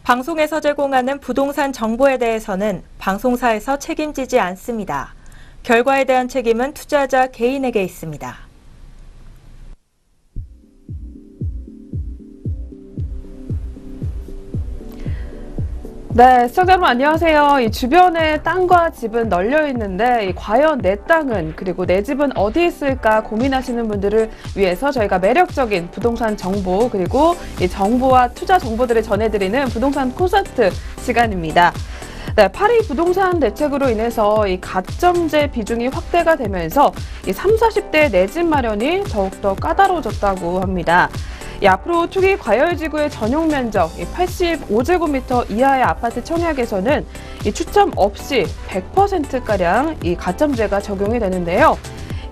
방송에서 제공하는 부동산 정보에 대해서는 방송사에서 책임지지 않습니다. 결과에 대한 책임은 투자자 개인에게 있습니다. 네, 시청자 여러분 안녕하세요. 이 주변에 땅과 집은 널려 있는데 과연 내 땅은 그리고 내 집은 어디 있을까 고민하시는 분들을 위해서 저희가 매력적인 부동산 정보 그리고 이 정보와 투자 정보들을 전해드리는 부동산 콘서트 시간입니다. 네, 파리 부동산 대책으로 인해서 이 가점제 비중이 확대가 되면서 이 30, 40대 내 집 마련이 더욱더 까다로워졌다고 합니다. 앞으로 투기 과열지구의 전용 면적 85제곱미터 이하의 아파트 청약에서는 추첨 없이 100%가량 이 가점제가 적용이 되는데요.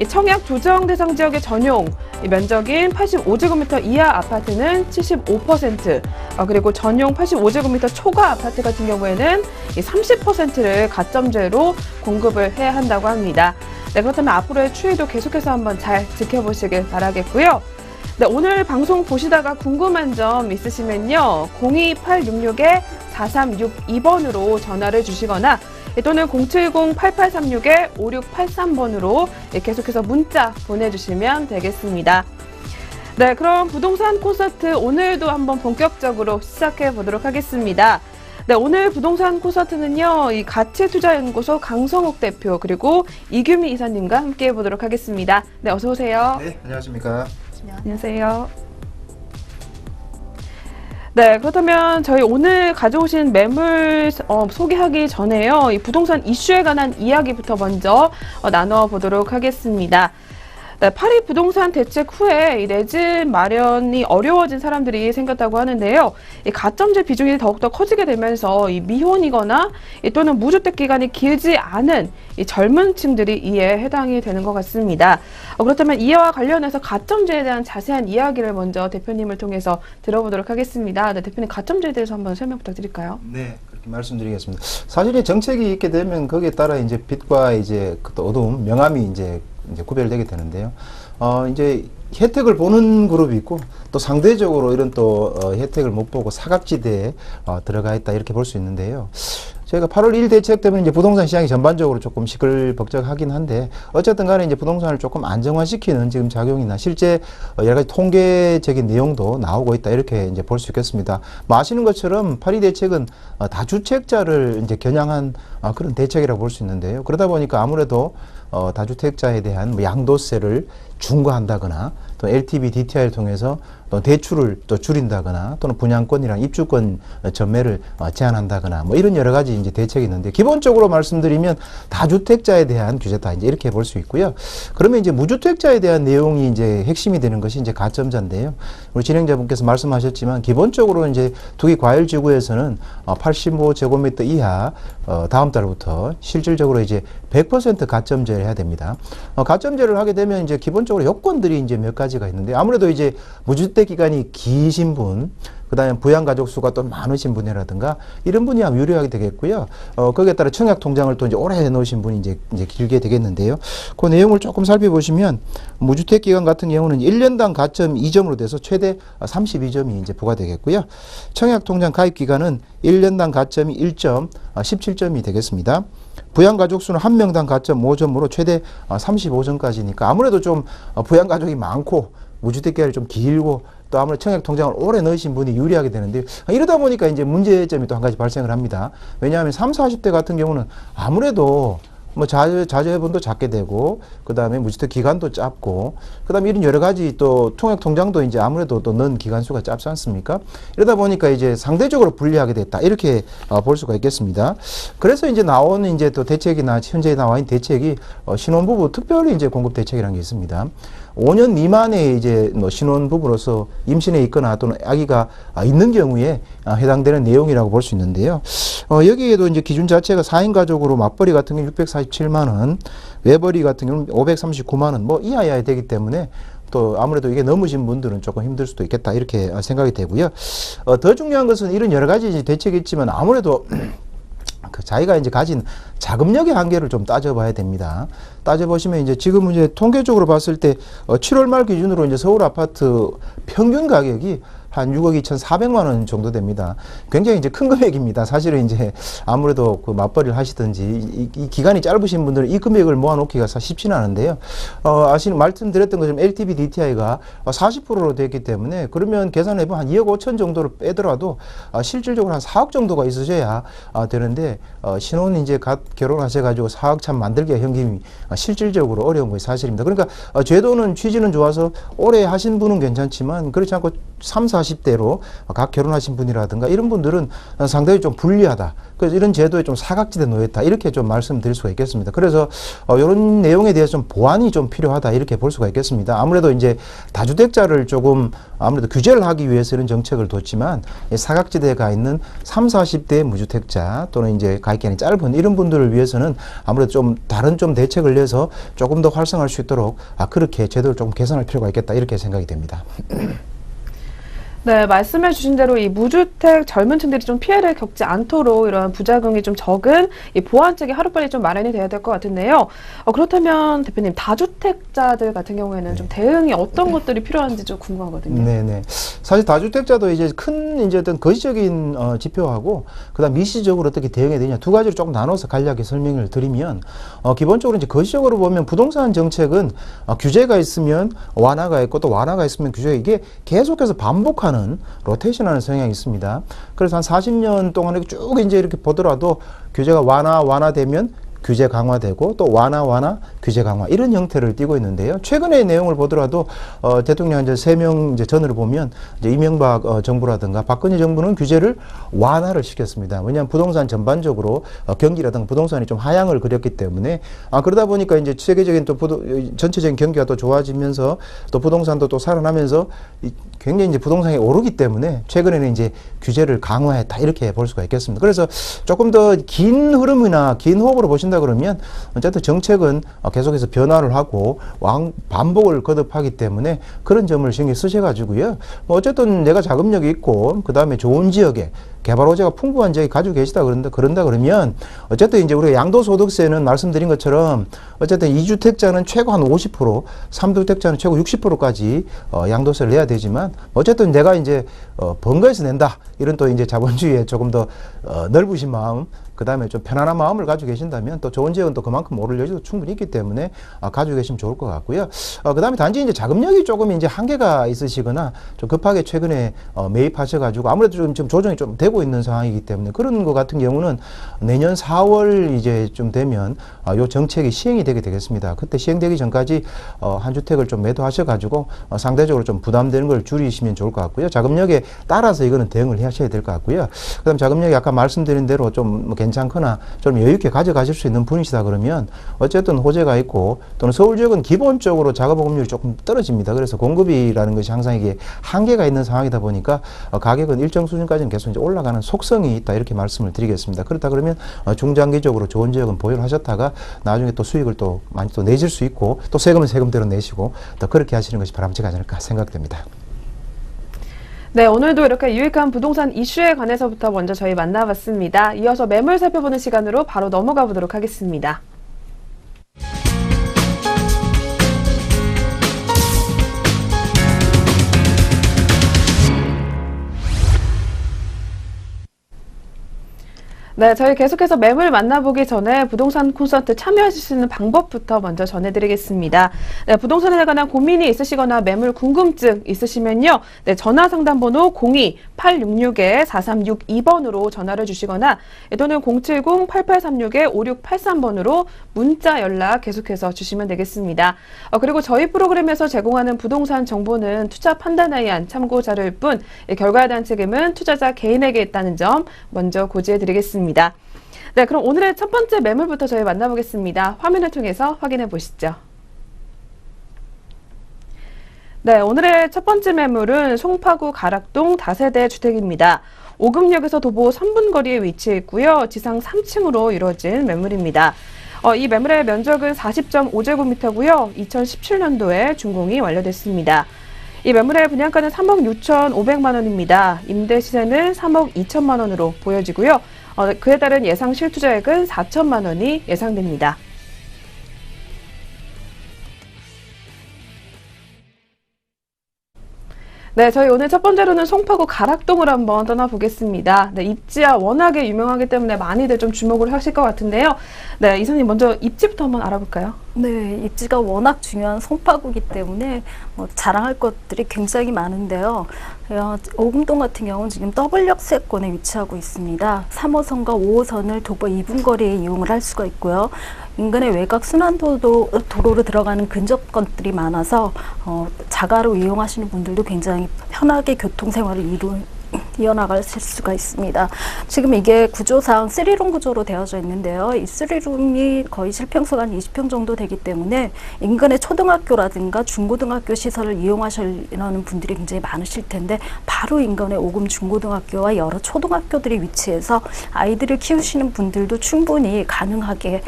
청약 조정 대상 지역의 전용 면적인 85제곱미터 이하 아파트는 75%, 그리고 전용 85제곱미터 초과 아파트 같은 경우에는 30%를 가점제로 공급을 해야 한다고 합니다. 네, 그렇다면 앞으로의 추이도 계속해서 한번 잘 지켜보시길 바라겠고요. 네, 오늘 방송 보시다가 궁금한 점 있으시면요. 02866-4362번으로 전화를 주시거나 또는 070-8836-5683번으로 계속해서 문자 보내주시면 되겠습니다. 네, 그럼 부동산 콘서트 오늘도 한번 본격적으로 시작해 보도록 하겠습니다. 네, 오늘 부동산 콘서트는요, 이 가치투자연구소 강성욱 대표 그리고 이규미 이사님과 함께 해보도록 하겠습니다. 네, 어서 오세요. 네, 안녕하십니까. 안녕하세요. 네, 그렇다면 저희 오늘 가져오신 매물 소개하기 전에요. 이 부동산 이슈에 관한 이야기부터 먼저 나눠보도록 하겠습니다. 네, 파리 부동산 대책 후에 내 집 마련이 어려워진 사람들이 생겼다고 하는데요. 이 가점제 비중이 더욱더 커지게 되면서 이 미혼이거나 또는 무주택 기간이 길지 않은 이 젊은 층들이 이에 해당이 되는 것 같습니다. 그렇다면 이와 관련해서 가점제에 대한 자세한 이야기를 먼저 대표님을 통해서 들어보도록 하겠습니다. 네, 대표님 가점제에 대해서 한번 설명 부탁드릴까요? 네, 그렇게 말씀드리겠습니다. 사실 이 정책이 있게 되면 거기에 따라 이제 빛과 이제 그 어두움, 명암이 이제 구별되게 되는데요. 이제 혜택을 보는 그룹이 있고 또 상대적으로 이런 또 혜택을 못 보고 사각지대에 들어가 있다 이렇게 볼 수 있는데요. 저희가 8월 1 대책 때문에 이제 부동산 시장이 전반적으로 조금 시끌벅적하긴 한데 어쨌든 간에 이제 부동산을 조금 안정화시키는 지금 작용이나 실제 여러 가지 통계적인 내용도 나오고 있다 이렇게 이제 볼 수 있겠습니다. 뭐 아시는 것처럼 8.2 대책은 다주택자를 이제 겨냥한 그런 대책이라고 볼 수 있는데요. 그러다 보니까 아무래도 다주택자에 대한 뭐 양도세를 중과한다거나 또 LTV, DTI를 통해서 또 대출을 또 줄인다거나 또는 분양권이랑 입주권 전매를 제한한다거나 뭐 이런 여러 가지 이제 대책이 있는데 기본적으로 말씀드리면 다주택자에 대한 규제다 이제 이렇게 볼 수 있고요. 그러면 이제 무주택자에 대한 내용이 이제 핵심이 되는 것이 이제 가점자인데요. 우리 진행자분께서 말씀하셨지만 기본적으로 이제 투기 과열 지구에서는 85제곱미터 이하 다음 달부터 실질적으로 이제 100% 가점제를 해야 됩니다. 가점제를 하게 되면 이제 기본적으로 요건들이 이제 몇 가지가 있는데 아무래도 이제 무주택 기간이 기신 분, 그 다음에 부양가족 수가 또 많으신 분이라든가 이런 분이 아마 유리하게 되겠고요. 거기에 따라 청약 통장을 또 이제 오래 해놓으신 분이 이제 길게 되겠는데요. 그 내용을 조금 살펴보시면 무주택 기간 같은 경우는 1년당 가점 2점으로 돼서 최대 32점이 이제 부과되겠고요. 청약 통장 가입 기간은 1년당 가점이 1점, 17점이 되겠습니다. 부양가족 수는 한 명당 가점 5점으로 최대 35점까지니까 아무래도 좀 부양가족이 많고 무주택 기간이 좀 길고 또 아무래도 청약 통장을 오래 넣으신 분이 유리하게 되는데 이러다 보니까 이제 문제점이 또 한 가지 발생을 합니다. 왜냐하면 30, 40대 같은 경우는 아무래도 뭐 자제분도 작게 되고 그 다음에 무주택 기간도 짧고 그 다음에 이런 여러 가지 또 청약 통장도 이제 아무래도 또 넣은 기간 수가 짧지 않습니까? 이러다 보니까 이제 상대적으로 불리하게 됐다 이렇게 볼 수가 있겠습니다. 그래서 이제 나오는 이제 또 대책이나 현재 나와 있는 대책이 신혼부부 특별히 이제 공급 대책이라는 게 있습니다. 5년 미만의 이제 뭐 신혼부부로서 임신해 있거나 또는 아기가 있는 경우에 해당되는 내용이라고 볼 수 있는데요. 여기에도 이제 기준 자체가 4인 가족으로 맞벌이 같은 경우 647만 원, 외벌이 같은 경우는 539만 원 뭐 이하여야 되기 때문에 또 아무래도 이게 넘으신 분들은 조금 힘들 수도 있겠다 이렇게 생각이 되고요. 더 중요한 것은 이런 여러 가지 대책이 있지만 아무래도 그 자기가 이제 가진 자금력의 한계를 좀 따져봐야 됩니다. 따져보시면 이제 지금 이제 통계적으로 봤을 때 7월 말 기준으로 이제 서울 아파트 평균 가격이 한 6억 2,400만 원 정도 됩니다. 굉장히 이제 큰 금액입니다. 사실은 이제 아무래도 그 맞벌이를 하시든지 이 기간이 짧으신 분들은 이 금액을 모아놓기가 쉽지는 않은데요. 말씀드렸던 것처럼 LTV DTI가 40%로 되기 때문에 그러면 계산해보면 한 2억 5천 정도를 빼더라도 실질적으로 한 4억 정도가 있으셔야 되는데 신혼 이제 결혼하셔가지고 4억 참 만들기가 형님이 실질적으로 어려운 것이 사실입니다. 그러니까 제도는 취지는 좋아서 오래 하신 분은 괜찮지만 그렇지 않고 3, 40대로 각 결혼하신 분이라든가 이런 분들은 상당히 좀 불리하다. 그래서 이런 제도에 좀 사각지대에 놓였다. 이렇게 좀 말씀드릴 수가 있겠습니다. 그래서 이런 내용에 대해서 좀 보완이 좀 필요하다. 이렇게 볼 수가 있겠습니다. 아무래도 이제 다주택자를 조금 아무래도 규제를 하기 위해서 이런 정책을 뒀지만 사각지대에 가 있는 3, 40대 무주택자 또는 이제 가입기간이 짧은 이런 분들을 위해서는 아무래도 좀 다른 좀 대책을 내서 조금 더 활성화할 수 있도록 그렇게 제도를 조금 개선할 필요가 있겠다. 이렇게 생각이 됩니다. 네, 말씀해 주신 대로 이 무주택 젊은 층들이 좀 피해를 겪지 않도록 이런 부작용이 좀 적은 이 보완책이 하루빨리 좀 마련이 돼야 될 것 같은데요. 그렇다면 대표님, 다주택자들 같은 경우에는 좀 대응이 어떤 것들이 필요한지 좀 궁금하거든요. 네네. 사실 다주택자도 이제 큰 이제 어떤 거시적인 지표하고 그다음 미시적으로 어떻게 대응해야 되냐 두 가지로 조금 나눠서 간략히 설명을 드리면 기본적으로 이제 거시적으로 보면 부동산 정책은 규제가 있으면 완화가 있고 또 완화가 있으면 규제가 이게 계속해서 반복하는 로테이션하는 성향이 있습니다. 그래서 한 40년 동안 쭉 이제 이렇게 보더라도 규제가 완화되면 규제 강화되고 또 완화 규제 강화 이런 형태를 띠고 있는데요. 최근의 내용을 보더라도 대통령 이제 3명 이제 전을 보면 이제 이명박 정부라든가 박근혜 정부는 규제를 완화를 시켰습니다. 왜냐하면 부동산 전반적으로 경기라든가 부동산이 좀 하향을 그렸기 때문에 그러다 보니까 이제 세계적인 또 전체적인 경기가 또 좋아지면서 또 부동산도 또 살아나면서 굉장히 이제 부동산이 오르기 때문에 최근에는 이제 규제를 강화했다 이렇게 볼 수가 있겠습니다. 그래서 조금 더 긴 흐름이나 긴 호흡으로 보신다 그러면 어쨌든 정책은 계속해서 변화를 하고 반복을 거듭하기 때문에 그런 점을 신경 쓰셔가지고요. 뭐 어쨌든 내가 자금력이 있고 그 다음에 좋은 지역에 개발 호재가 풍부한 지역에 가지고 계시다 그런다 그러면 어쨌든 이제 우리가 양도소득세는 말씀드린 것처럼 어쨌든 2주택자는 최고 한 50%, 3주택자는 최고 60%까지 양도세를 내야 되지만 어쨌든 내가 이제 번거에서 낸다 이런 또 이제 자본주의에 조금 더 넓으신 마음 그 다음에 좀 편안한 마음을 가지고 계신다면 또 좋은 지역은 또 그만큼 오를 여지도 충분히 있기 때문에 가지고 계시면 좋을 것 같고요. 그 다음에 단지 이제 자금력이 조금 이제 한계가 있으시거나 좀 급하게 최근에 매입하셔가지고 아무래도 좀 조정이 좀 되고 있는 상황이기 때문에 그런 것 같은 경우는 내년 4월 이제 좀 되면 요 정책이 시행이 되게 되겠습니다. 그때 시행되기 전까지 한 주택을 좀 매도하셔가지고 상대적으로 좀 부담되는 걸 줄이시면 좋을 것 같고요. 자금력에 따라서 이거는 대응을 하셔야 될 것 같고요. 그 다음 자금력이 아까 말씀드린 대로 좀 괜찮거나 좀 여유 있게 가져가실 수 있는 분이시다 그러면 어쨌든 호재가 있고 또는 서울 지역은 기본적으로 작업보급률이 조금 떨어집니다. 그래서 공급이라는 것이 항상 이게 한계가 있는 상황이다 보니까 가격은 일정 수준까지는 계속 이제 올라가는 속성이 있다 이렇게 말씀을 드리겠습니다. 그렇다 그러면 중장기적으로 좋은 지역은 보유를 하셨다가 나중에 또 수익을 또 많이 또 내실 수 있고 또 세금은 세금대로 내시고 또 그렇게 하시는 것이 바람직하지 않을까 생각됩니다. 네, 오늘도 이렇게 유익한 부동산 이슈에 관해서부터 먼저 저희 만나봤습니다. 이어서 매물 살펴보는 시간으로 바로 넘어가 보도록 하겠습니다. 네, 저희 계속해서 매물 만나보기 전에 부동산 콘서트 참여하실 수 있는 방법부터 먼저 전해드리겠습니다. 네, 부동산에 관한 고민이 있으시거나 매물 궁금증 있으시면요. 네, 전화 상담번호 02-866-4362번으로 전화를 주시거나 또는 070-8836-5683번으로 문자 연락 계속해서 주시면 되겠습니다. 그리고 저희 프로그램에서 제공하는 부동산 정보는 투자 판단에 의한 참고 자료일 뿐 결과에 대한 책임은 투자자 개인에게 있다는 점 먼저 고지해드리겠습니다. 네, 그럼 오늘의 첫 번째 매물부터 저희 만나보겠습니다. 화면을 통해서 확인해 보시죠. 네, 오늘의 첫 번째 매물은 송파구 가락동 다세대 주택입니다. 오금역에서 도보 3분 거리에 위치해 있고요. 지상 3층으로 이루어진 매물입니다. 이 매물의 면적은 40.5제곱미터고요. 2017년도에 준공이 완료됐습니다. 이 매물의 분양가는 3억 6,500만 원입니다. 임대 시세는 3억 2천만 원으로 보여지고요. 그에 따른 예상 실투자액은 4천만 원이 예상됩니다. 네, 저희 오늘 첫 번째로는 송파구 가락동을 한번 떠나보겠습니다. 네, 입지가 워낙에 유명하기 때문에 많이들 좀 주목을 하실 것 같은데요. 네, 이사님 먼저 입지부터 한번 알아볼까요? 네, 입지가 워낙 중요한 송파구이기 때문에 자랑할 것들이 굉장히 많은데요. 오금동 같은 경우는 지금 더블역세권에 위치하고 있습니다. 3호선과 5호선을 도보 2분 거리에 이용을 할 수가 있고요. 인근의 외곽 순환도로로 들어가는 근접권들이 많아서 자가로 이용하시는 분들도 굉장히 편하게 교통생활을 이어나가실 수가 있습니다. 지금 이게 구조상 3룸 구조로 되어져 있는데요. 이 3룸이 거의 실평수가 한 20평 정도 되기 때문에 인근의 초등학교라든가 중고등학교 시설을 이용하시려는 분들이 굉장히 많으실 텐데 바로 인근의 오금 중고등학교와 여러 초등학교들이 위치해서 아이들을 키우시는 분들도 충분히 가능하게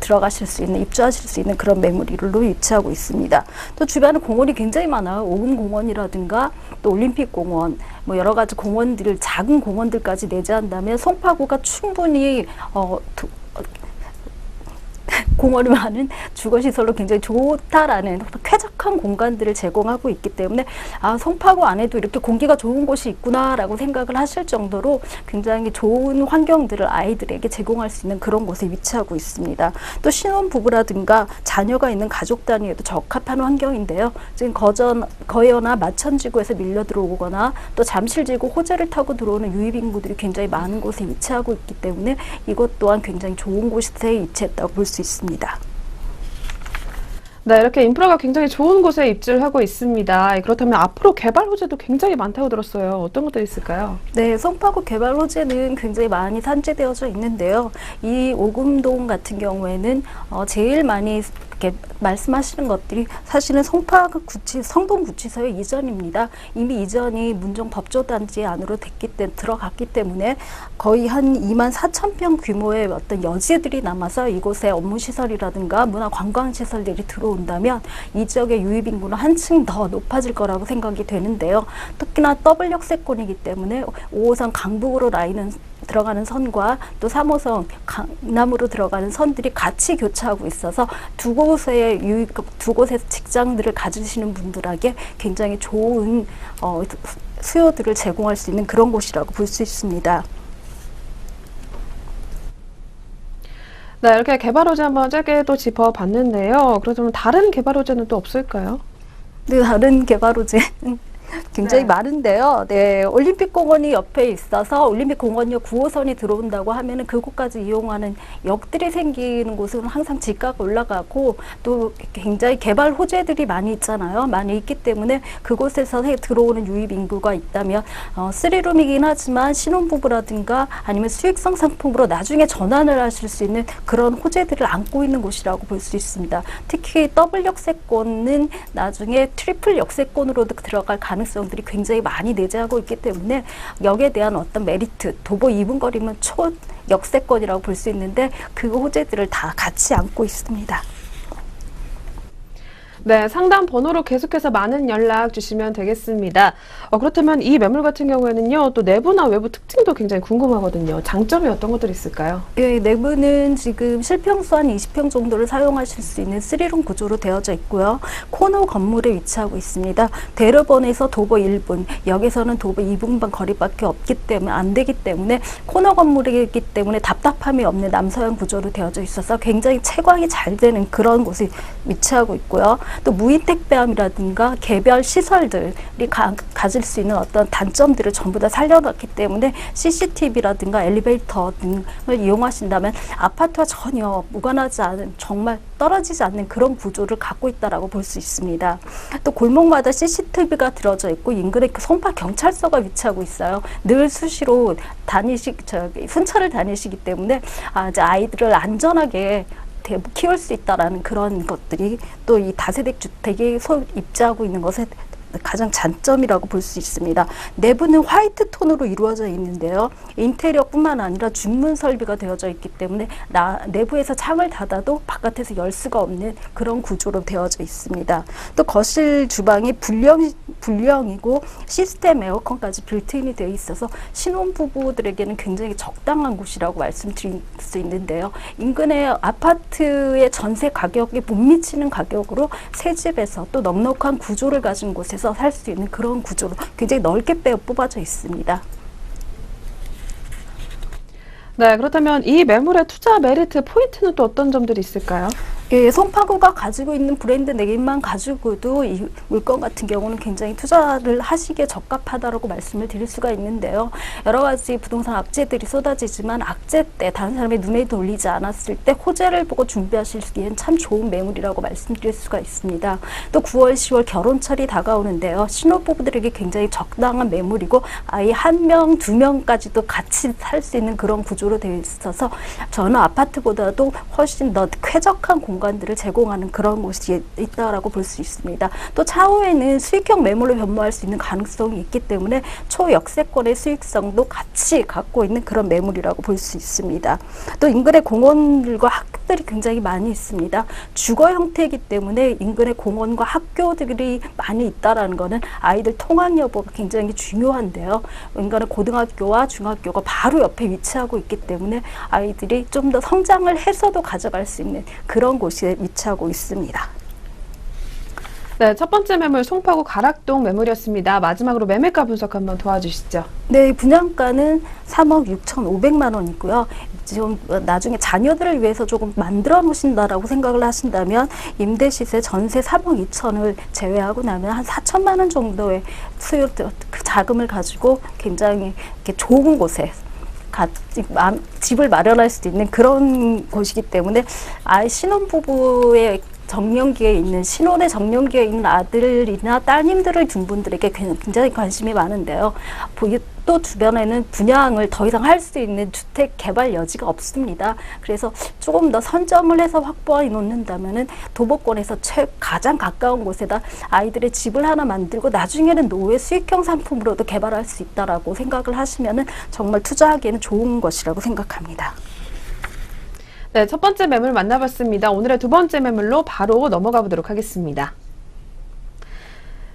들어가실 수 있는, 입주하실 수 있는 그런 매물로 위치하고 있습니다. 또 주변에 공원이 굉장히 많아요. 오금 공원이라든가 또 올림픽 공원, 여러 가지 공원들, 작은 공원들까지 내재한다면 송파구가 충분히 공원이 많은 주거시설로 굉장히 좋다라는 쾌적한 공간들을 제공하고 있기 때문에 송파구 안에도 이렇게 공기가 좋은 곳이 있구나라고 생각을 하실 정도로 굉장히 좋은 환경들을 아이들에게 제공할 수 있는 그런 곳에 위치하고 있습니다. 또 신혼부부라든가 자녀가 있는 가족 단위에도 적합한 환경인데요. 지금 거여나 마천지구에서 밀려 들어오거나 또 잠실지구 호재를 타고 들어오는 유입인구들이 굉장히 많은 곳에 위치하고 있기 때문에 이것 또한 굉장히 좋은 곳에 위치했다고 볼 수 있습니다. 네, 이렇게 인프라가 굉장히 좋은 곳에 입지를 하고 있습니다. 그렇다면 앞으로 개발 호재도 굉장히 많다고 들었어요. 어떤 것들이 있을까요? 네, 송파구 개발 호재는 굉장히 많이 산재되어져 있는데요. 이 오금동 같은 경우에는 제일 많이 이렇게 말씀하시는 것들이 사실은 성동구치소의 이전입니다. 이미 이전이 문정 법조단지 안으로 들어갔기 때문에 거의 한 2만 4천 평 규모의 어떤 여지들이 남아서 이곳에 업무시설이라든가 문화관광시설들이 들어온다면 이 지역의 유입인구는 한층 더 높아질 거라고 생각이 되는데요. 특히나 더블역세권이기 때문에 5호선 강북으로 들어가는 선과 또 3호선 강남으로 들어가는 선들이 같이 교차하고 있어서 두 곳에서 직장들을 가지시는 분들에게 굉장히 좋은 수요들을 제공할 수 있는 그런 곳이라고 볼 수 있습니다. 네, 이렇게 개발 호재 한번 짧게 또 짚어봤는데요. 그렇다면 다른 개발 호재는 또 없을까요? 네, 다른 개발 호재는 굉장히 많은데요. 네, 올림픽공원이 옆에 있어서 올림픽공원역 9호선이 들어온다고 하면은 그곳까지 이용하는 역들이 생기는 곳은 항상 집가가 올라가고 또 굉장히 개발 호재들이 많이 있잖아요. 많이 있기 때문에 그곳에서 들어오는 유입 인구가 있다면 3룸이긴 하지만 신혼부부라든가 아니면 수익성 상품으로 나중에 전환을 하실 수 있는 그런 호재들을 안고 있는 곳이라고 볼 수 있습니다. 특히 더블 역세권은 나중에 트리플 역세권으로 들어갈 가능성들이 굉장히 많이 내재하고 있기 때문에 역에 대한 어떤 메리트, 도보 2분 거리면 초역세권이라고 볼 수 있는데 그 호재들을 다 같이 안고 있습니다. 네, 상담 번호로 계속해서 많은 연락 주시면 되겠습니다. 그렇다면 이 매물 같은 경우에는요, 또 내부나 외부 특징도 굉장히 궁금하거든요. 장점이 어떤 것들이 있을까요? 예, 내부는 지금 실평수 한 20평 정도를 사용하실 수 있는 3룸 구조로 되어져 있고요. 코너 건물에 위치하고 있습니다. 대로변에서 도보 1분, 역에서는 도보 2분반 거리밖에 없기 때문에 안 되기 때문에 코너 건물이기 때문에 답답함이 없는 남서양 구조로 되어져 있어서 굉장히 채광이 잘 되는 그런 곳에 위치하고 있고요. 또 무인 택배함이라든가 개별 시설들이 가질 수 있는 어떤 단점들을 전부 다 살려놨기 때문에 CCTV라든가 엘리베이터 등을 이용하신다면 아파트와 전혀 무관하지 않은 정말 떨어지지 않는 그런 구조를 갖고 있다라고 볼 수 있습니다. 또 골목마다 CCTV가 들어져 있고 인근에 송파 경찰서가 위치하고 있어요. 늘 수시로 순찰을 다니시기 때문에 이제 아이들을 안전하게 키울 수 있다라는 그런 것들이 또 이 다세대 주택이 입지하고 있는 것에 가장 장점이라고 볼 수 있습니다. 내부는 화이트 톤으로 이루어져 있는데요. 인테리어뿐만 아니라 중문 설비가 되어져 있기 때문에 내부에서 창을 닫아도 바깥에서 열 수가 없는 그런 구조로 되어져 있습니다. 또 거실 주방이 불량이고 시스템 에어컨까지 빌트인이 되어 있어서 신혼부부들에게는 굉장히 적당한 곳이라고 말씀드릴 수 있는데요. 인근의 아파트의 전세 가격이 못 미치는 가격으로 새 집에서 또 넉넉한 구조를 가진 곳에서 내에서 살 수 있는 그런 구조로 굉장히 넓게 뽑아져 있습니다. 네, 그렇다면 이 매물의 투자 메리트 포인트는 또 어떤 점들이 있을까요? 예, 송파구가 가지고 있는 브랜드 네임만 가지고도 이 물건 같은 경우는 굉장히 투자를 하시기에 적합하다라고 말씀을 드릴 수가 있는데요. 여러 가지 부동산 악재들이 쏟아지지만 악재 때 다른 사람의 눈에 돌리지 않았을 때 호재를 보고 준비하시기엔 참 좋은 매물이라고 말씀드릴 수가 있습니다. 또 9월, 10월 겨울철이 다가오는데요. 신혼부부들에게 굉장히 적당한 매물이고 아이 1명, 2명까지도 같이 살 수 있는 그런 구조로 되어 있어서 저는 아파트보다도 훨씬 더 쾌적한 공간들을 제공하는 그런 곳이 있다라고 볼 수 있습니다. 또 차후에는 수익형 매물로 변모할 수 있는 가능성이 있기 때문에 초역세권의 수익성도 같이 갖고 있는 그런 매물이라고 볼 수 있습니다. 또 인근에 공원들과 학교들이 굉장히 많이 있습니다. 주거 형태이기 때문에 인근에 공원과 학교들이 많이 있다라는 것은 아이들 통학 여부가 굉장히 중요한데요. 인근에 고등학교와 중학교가 바로 옆에 위치하고 있기 때문에 아이들이 좀 더 성장을 해서도 가져갈 수 있는 그런 곳에 위치하고 있습니다. 네, 첫 번째 매물 송파구 가락동 매물이었습니다. 마지막으로 매매가 분석 한번 도와주시죠. 네, 분양가는 3억 6,500만 원이고요. 지금 나중에 자녀들을 위해서 조금 만들어 놓으신다라고 생각을 하신다면 임대 시세 전세 3억 2천을 제외하고 나면 한 4천만 원 정도의 수요 그 자금을 가지고 굉장히 이렇게 좋은 곳에 집을 마련할 수 있는 그런 곳이기 때문에 아이 신혼부부의 정년기에 있는 신혼의 정년기에 있는 아들이나 따님들을 둔 분들에게 굉장히 관심이 많은데요. 또 주변에는 분양을 더 이상 할 수 있는 주택 개발 여지가 없습니다. 그래서 조금 더 선점을 해서 확보해 놓는다면은 도보권에서 가장 가까운 곳에다 아이들의 집을 하나 만들고 나중에는 노후의 수익형 상품으로도 개발할 수 있다라고 생각을 하시면은 정말 투자하기에는 좋은 것이라고 생각합니다. 네, 첫 번째 매물 만나봤습니다. 오늘의 두 번째 매물로 바로 넘어가 보도록 하겠습니다.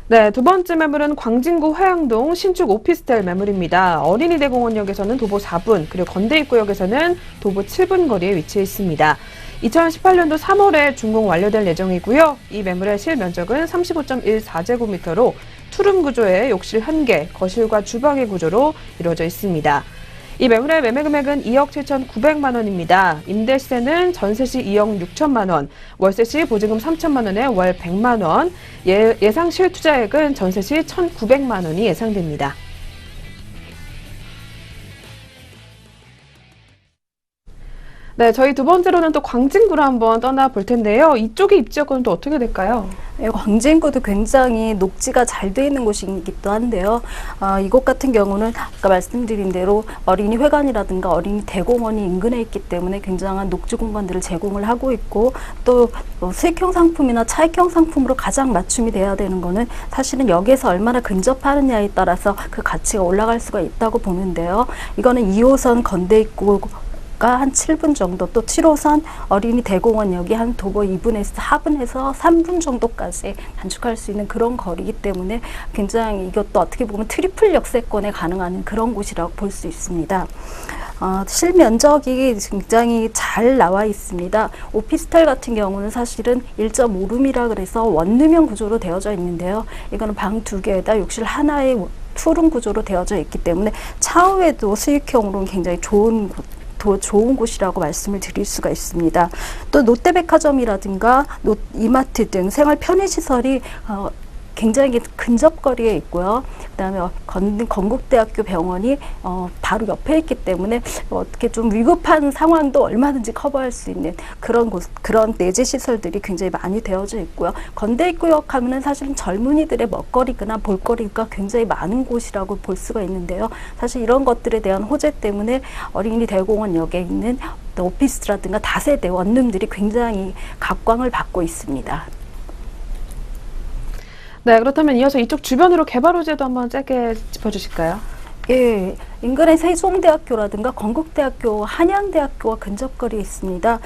네, 두 번째 매물은 광진구 화양동 신축 오피스텔 매물입니다. 어린이대공원역에서는 도보 4분, 그리고 건대입구역에서는 도보 7분 거리에 위치해 있습니다. 2018년도 3월에 준공 완료될 예정이고요. 이 매물의 실면적은 35.14제곱미터로 투룸 구조의 욕실 1개, 거실과 주방의 구조로 이루어져 있습니다. 이 매물의 매매 금액은 2억 7,900만 원입니다. 임대 시세는 전세 시 2억 6천만 원, 월세 시 보증금 3천만 원에 월 100만 원, 예상 실투자액은 전세 시 1,900만 원이 예상됩니다. 네, 저희 두 번째로는 또 광진구로 한번 떠나볼 텐데요. 이쪽의 입지여건은 또 어떻게 될까요? 네, 광진구도 굉장히 녹지가 잘 돼 있는 곳이기도 한데요. 이곳 같은 경우는 아까 말씀드린 대로 어린이 회관이라든가 어린이 대공원이 인근에 있기 때문에 굉장한 녹지 공간들을 제공을 하고 있고 또 수익형 상품이나 차익형 상품으로 가장 맞춤이 돼야 되는 거는 사실은 여기에서 얼마나 근접하느냐에 따라서 그 가치가 올라갈 수가 있다고 보는데요. 이거는 2호선 건대입구 한 7분 정도, 또 7호선 어린이 대공원역이 한 도보 2분에서 4분에서 3분 정도까지 단축할 수 있는 그런 거리이기 때문에 굉장히 이것도 어떻게 보면 트리플 역세권에 가능한 그런 곳이라고 볼 수 있습니다. 실면적이 굉장히 잘 나와 있습니다. 오피스텔 같은 경우는 사실은 1.5룸이라 그래서 원룸형 구조로 되어져 있는데요. 이거는 방 2개에다 욕실 하나의 투룸 구조로 되어져 있기 때문에 차후에도 수익형으로는 굉장히 좋은 곳이라고 말씀을 드릴 수가 있습니다. 또 롯데백화점이라든가 이마트 등 생활 편의시설이 굉장히 근접거리에 있고요. 그다음에 건국대학교 병원이 바로 옆에 있기 때문에 어떻게 좀 위급한 상황도 얼마든지 커버할 수 있는 그런 내재 시설들이 굉장히 많이 되어져 있고요. 건대입구역 하면은 사실은 젊은이들의 먹거리나 볼거리가 굉장히 많은 곳이라고 볼 수가 있는데요. 사실 이런 것들에 대한 호재 때문에 어린이 대공원역에 있는 오피스라든가 다세대 원룸들이 굉장히 각광을 받고 있습니다. 네, 그렇다면 이어서 이쪽 주변으로 개발 호재도 한번 짧게 짚어주실까요? 예, 인근의 세종대학교라든가 건국대학교, 한양대학교와 근접거리에 있습니다.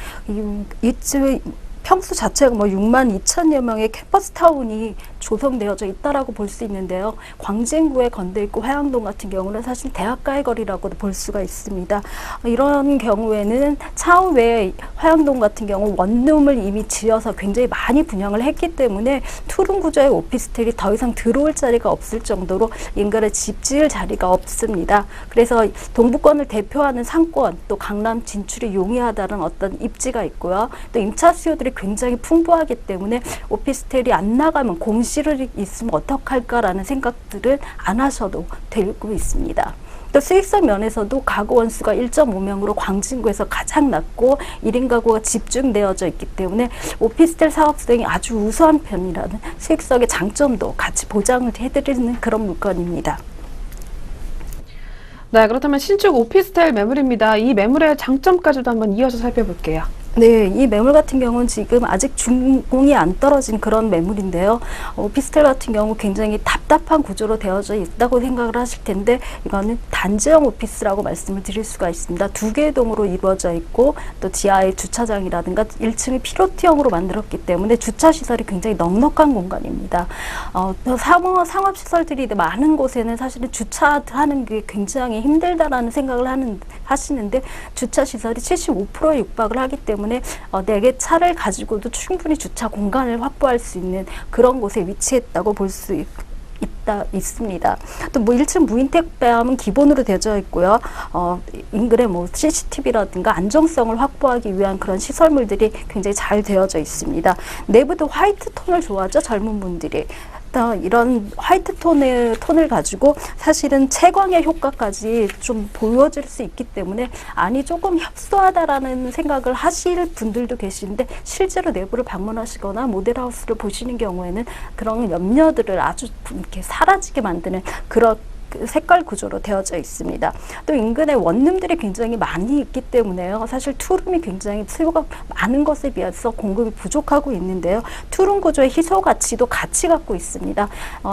평수 자체가 뭐 6만 2천여 명의 캠퍼스 타운이 조성되어져 있다라고 볼 수 있는데요. 광진구에 건대 있고 화양동 같은 경우는 사실 대학가의 거리라고도 볼 수가 있습니다. 이런 경우에는 차후에 화양동 같은 경우 원룸을 이미 지어서 굉장히 많이 분양을 했기 때문에 투룸 구조의 오피스텔이 더 이상 들어올 자리가 없을 정도로 인근에 집 지을 자리가 없습니다. 그래서 동부권을 대표하는 상권 또 강남 진출이 용이하다는 어떤 입지가 있고요. 또 임차 수요들이 굉장히 풍부하기 때문에 오피스텔이 안 나가면 공실이 있으면 어떡할까라는 생각들을 안 하셔도 되고 있습니다. 또 수익성 면에서도 가구 원수가 1.5명으로 광진구에서 가장 낮고 1인 가구가 집중되어져 있기 때문에 오피스텔 사업 수행이 아주 우수한 편이라는 수익성의 장점도 같이 보장을 해드리는 그런 물건입니다. 네, 그렇다면 신축 오피스텔 매물입니다. 이 매물의 장점까지도 한번 이어서 살펴볼게요. 네, 이 매물 같은 경우는 지금 아직 준공이 안 떨어진 그런 매물인데요. 오피스텔 같은 경우 굉장히 답답한 구조로 되어져 있다고 생각을 하실 텐데 이거는 단지형 오피스라고 말씀을 드릴 수가 있습니다. 2개의 동으로 이루어져 있고 또 지하에 주차장이라든가 1층을 피로티형으로 만들었기 때문에 주차시설이 굉장히 넉넉한 공간입니다. 상업시설들이 많은 곳에는 사실은 주차하는 게 굉장히 힘들다라는 생각을 하시는데 주차시설이 75%에 육박을 하기 때문에 네 개 차를 가지고도 충분히 주차 공간을 확보할 수 있는 그런 곳에 위치했다고 볼 수 있습니다. 또 뭐 1층 무인택배함은 기본으로 되어져 있고요. 인근에 뭐 CCTV라든가 안정성을 확보하기 위한 그런 시설물들이 굉장히 잘 되어져 있습니다. 내부도 화이트 톤을 좋아하죠, 젊은 분들이. 이런 화이트 톤을 가지고 사실은 채광의 효과까지 좀 보여질 수 있기 때문에 안이 조금 협소하다라는 생각을 하실 분들도 계시는데 실제로 내부를 방문하시거나 모델하우스를 보시는 경우에는 그런 염려들을 아주 이렇게 사라지게 만드는 그런 색깔 구조로 되어져 있습니다. 또 인근에 원룸들이 굉장히 많이 있기 때문에요. 사실 투룸이 굉장히 수요가 많은 것에 비해서 공급이 부족하고 있는데요. 투룸 구조의 희소 가치도 같이 갖고 있습니다.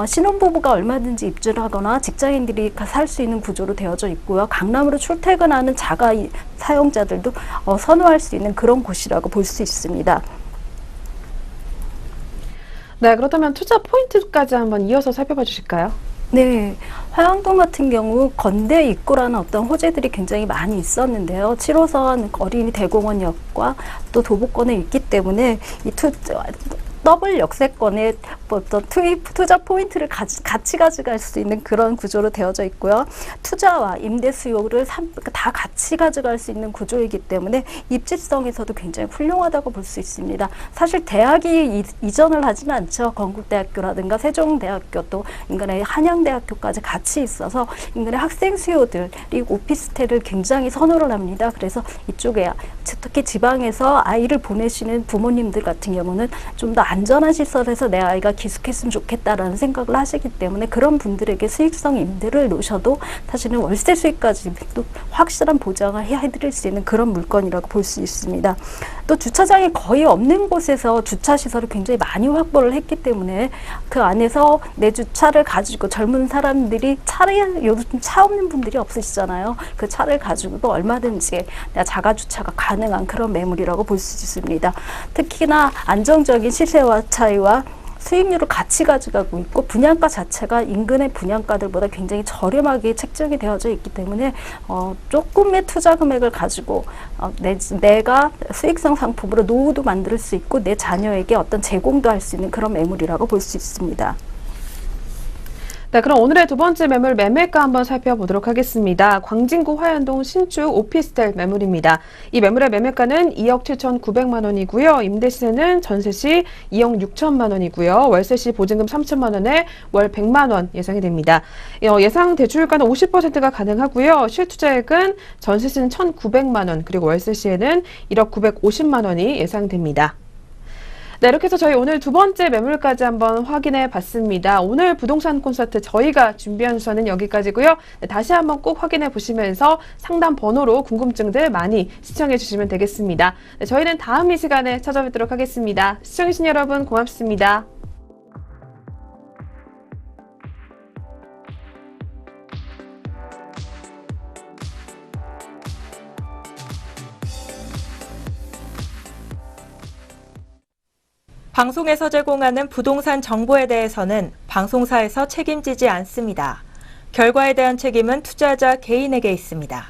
신혼부부가 얼마든지 입주를 하거나 직장인들이 살 수 있는 구조로 되어져 있고요. 강남으로 출퇴근하는 자가 사용자들도 선호할 수 있는 그런 곳이라고 볼 수 있습니다. 네, 그렇다면 투자 포인트까지 한번 이어서 살펴봐 주실까요? 네, 화양동 같은 경우 건대 입구라는 어떤 호재들이 굉장히 많이 있었는데요. 7호선 어린이 대공원역과 또 도보권에 있기 때문에 이 더블 역세권에 어떤 투자 포인트를 같이 가져갈 수 있는 그런 구조로 되어져 있고요. 투자와 임대 수요를 다 같이 가져갈 수 있는 구조이기 때문에 입지성에서도 굉장히 훌륭하다고 볼 수 있습니다. 사실 대학이 이전을 하지는 않죠. 건국대학교라든가 세종대학교 또 인근의 한양대학교까지 같이 있어서 인근의 학생 수요들이 오피스텔을 굉장히 선호를 합니다. 그래서 이쪽에 특히 지방에서 아이를 보내시는 부모님들 같은 경우는 좀 더 안전한 시설에서 내 아이가 기숙했으면 좋겠다라는 생각을 하시기 때문에 그런 분들에게 수익성 임대를 놓으셔도 사실은 월세 수익까지 또 확실한 보장을 해드릴 수 있는 그런 물건이라고 볼 수 있습니다. 또 주차장이 거의 없는 곳에서 주차 시설을 굉장히 많이 확보를 했기 때문에 그 안에서 내 주차를 가지고 젊은 사람들이 요즘 차 없는 분들이 없으시잖아요. 그 차를 가지고도 얼마든지 자가 주차가 가능한 그런 매물이라고 볼 수 있습니다. 특히나 안정적인 시세와 차이와 수익률을 같이 가져가고 있고 분양가 자체가 인근의 분양가들보다 굉장히 저렴하게 책정이 되어져 있기 때문에 조금의 투자 금액을 가지고 내가 수익성 상품으로 노후도 만들 수 있고 내 자녀에게 어떤 제공도 할 수 있는 그런 매물이라고 볼 수 있습니다. 네, 그럼 오늘의 두 번째 매물 매매가 한번 살펴보도록 하겠습니다. 광진구 화양동 신축 오피스텔 매물입니다. 이 매물의 매매가는 2억 7,900만 원이고요. 임대시세는 전세시 2억 6천만 원이고요. 월세시 보증금 3천만 원에 월 100만 원 예상이 됩니다. 예상 대출가는 50%가 가능하고요. 실투자액은 전세시는 1,900만 원, 그리고 월세시에는 1억 950만 원이 예상됩니다. 네, 이렇게 해서 저희 오늘 두 번째 매물까지 한번 확인해 봤습니다. 오늘 부동산 콘서트 저희가 준비한 순서는 여기까지고요. 네, 다시 한번 꼭 확인해 보시면서 상담 번호로 궁금증들 많이 시청해 주시면 되겠습니다. 네, 저희는 다음 이 시간에 찾아뵙도록 하겠습니다. 시청해주신 여러분 고맙습니다. 방송에서 제공하는 부동산 정보에 대해서는 방송사에서 책임지지 않습니다. 결과에 대한 책임은 투자자 개인에게 있습니다.